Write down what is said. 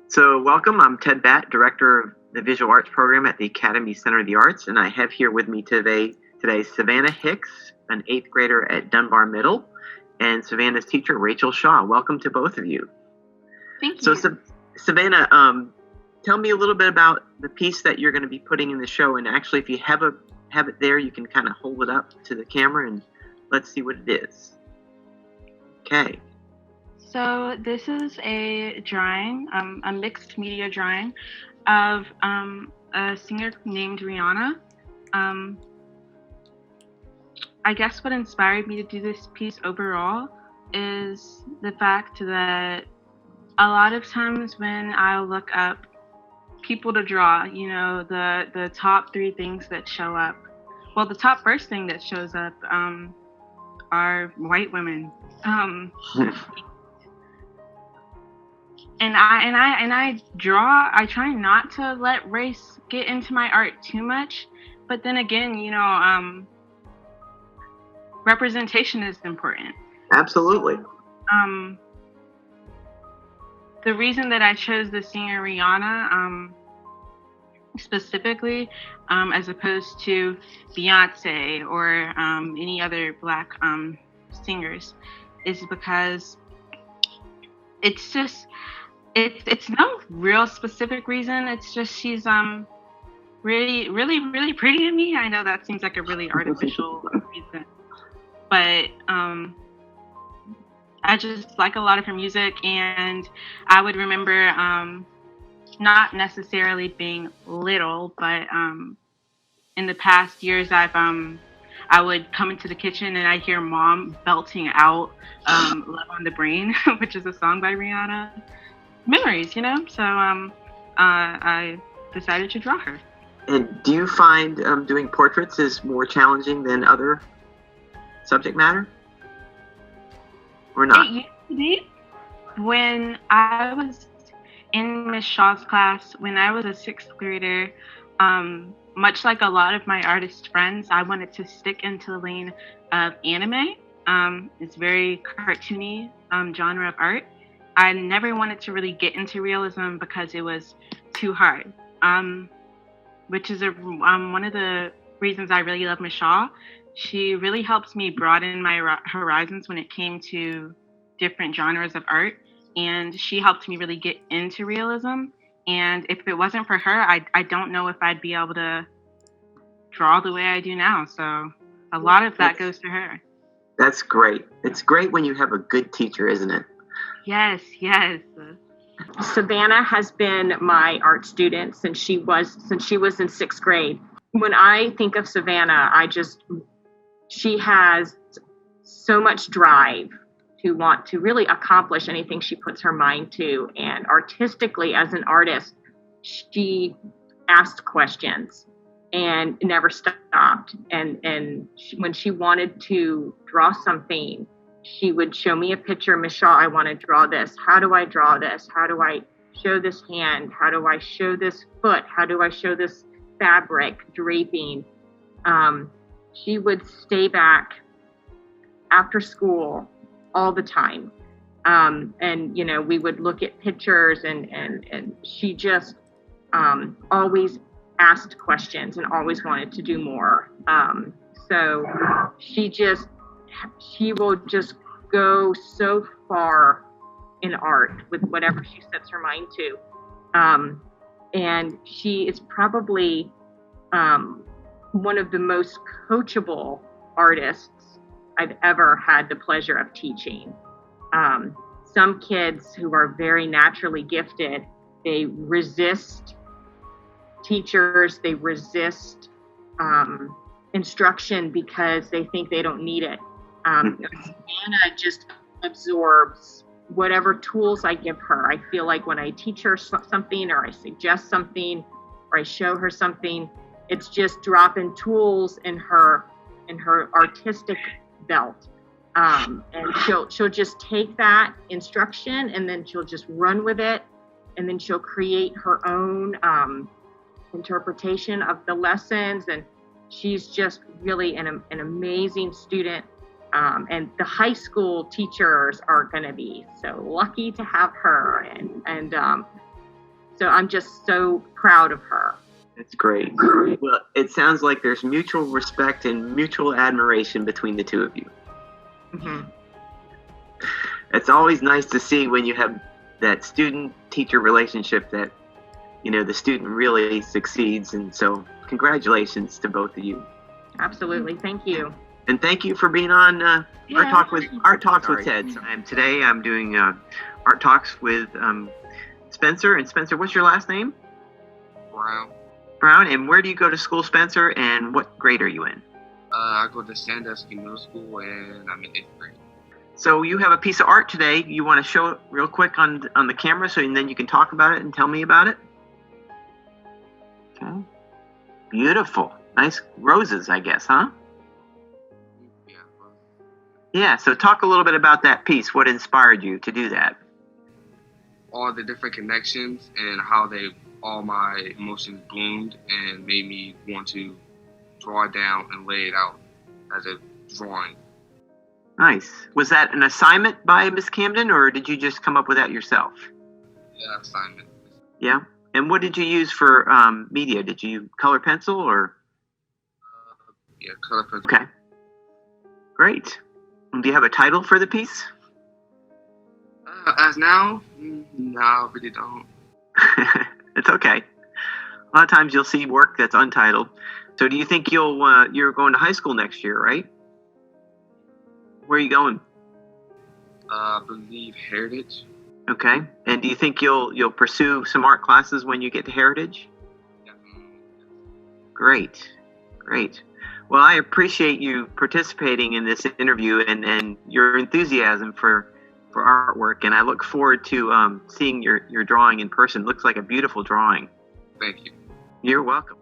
So, welcome. I'm Ted Batt, Director of the Visual Arts Program at the Academy Center of the Arts, and I have here with me today Savannah Hicks, an 8th grader at Dunbar Middle, and Savannah's teacher, Rachel Shaw. Welcome to both of you. Thank you. So, Savannah, tell me a little bit about the piece that you're going to be putting in the show, and actually, if you have it there, you can kind of hold it up to the camera, and let's see what it is. Okay. So this is a drawing, a mixed media drawing of a singer named Rihanna. I guess what inspired me to do this piece overall is the fact that a lot of times when I look up people to draw, the top 3 things that show up. Well, the top first thing that shows up are white women. And I draw. I try not to let race get into my art too much, but then again, representation is important. Absolutely. The reason that I chose the singer Rihanna specifically, as opposed to Beyonce or any other Black singers, is because it's just. It's no real specific reason. It's just she's really, really, really pretty to me. I know that seems like a really artificial reason, but I just like a lot of her music, and I would remember not necessarily being little, but in the past years I would come into the kitchen and I'd hear Mom belting out "Love on the Brain," which is a song by Rihanna. Memories, so I decided to draw her. And do you find doing portraits is more challenging than other subject matter, or not? It used to be. When I was in Miss Shaw's class, when I was a 6th grader, much like a lot of my artist friends, I wanted to stick into the lane of anime. It's very cartoony genre of art. I never wanted to really get into realism because it was too hard, which is one of the reasons I really love Miss Shaw. She really helps me broaden my horizons when it came to different genres of art, and she helped me really get into realism. And if it wasn't for her, I don't know if I'd be able to draw the way I do now. So a lot of that goes to her. That's great. It's great when you have a good teacher, isn't it? Yes. Savannah has been my art student since she was in 6th grade. When I think of Savannah, she has so much drive to want to really accomplish anything she puts her mind to. And artistically, as an artist, she asked questions and never stopped. And when she wanted to draw something, she would show me a picture. Miss Shaw, I want to draw this. How do I draw this? How do I show this hand? How do I show this foot? How do I show this fabric draping? She would stay back after school all the time. And we would look at pictures and she just always asked questions and always wanted to do more. So she will just go so far in art with whatever she sets her mind to. And she is probably one of the most coachable artists I've ever had the pleasure of teaching. Some kids who are very naturally gifted, they resist teachers, they resist instruction because they think they don't need it. Savannah just absorbs whatever tools I give her. I feel like when I teach her something or I suggest something or I show her something, it's just dropping tools in her artistic belt. And she'll just take that instruction and then she'll just run with it, and then she'll create her own interpretation of the lessons. And she's just really an amazing student. And the high school teachers are going to be so lucky to have her. And So I'm just so proud of her. That's great. Well, it sounds like there's mutual respect and mutual admiration between the two of you. Mm-hmm. It's always nice to see when you have that student-teacher relationship that, the student really succeeds. And so congratulations to both of you. Absolutely. Thank you. And thank you for being on Art Talks with Ted. Today I'm doing Art Talks with Spencer. And Spencer, what's your last name? Brown. And where do you go to school, Spencer? And what grade are you in? I go to Sandusky Middle School, and I'm in 8th grade. So you have a piece of art today. You want to show it real quick on the camera, and then you can talk about it and tell me about it? Okay. Beautiful. Nice roses, I guess, huh? Yeah. Yeah, so talk a little bit about that piece. What inspired you to do that? All the different connections and how all my emotions bloomed and made me want to draw it down and lay it out as a drawing. Nice. Was that an assignment by Miss Camden, or did you just come up with that yourself? Yeah, assignment. Yeah. And what did you use for media? Did you color pencil or? Yeah, color pencil. Okay. Great. And do you have a title for the piece? As now? No, I really don't. It's okay. A lot of times you'll see work that's untitled. So do you think you're going to high school next year, right? Where are you going? I believe Heritage. Okay. And do you think you'll pursue some art classes when you get to Heritage? Definitely. Great. Well, I appreciate you participating in this interview and your enthusiasm for artwork, and I look forward to seeing your drawing in person. Looks like a beautiful drawing. Thank you. You're welcome.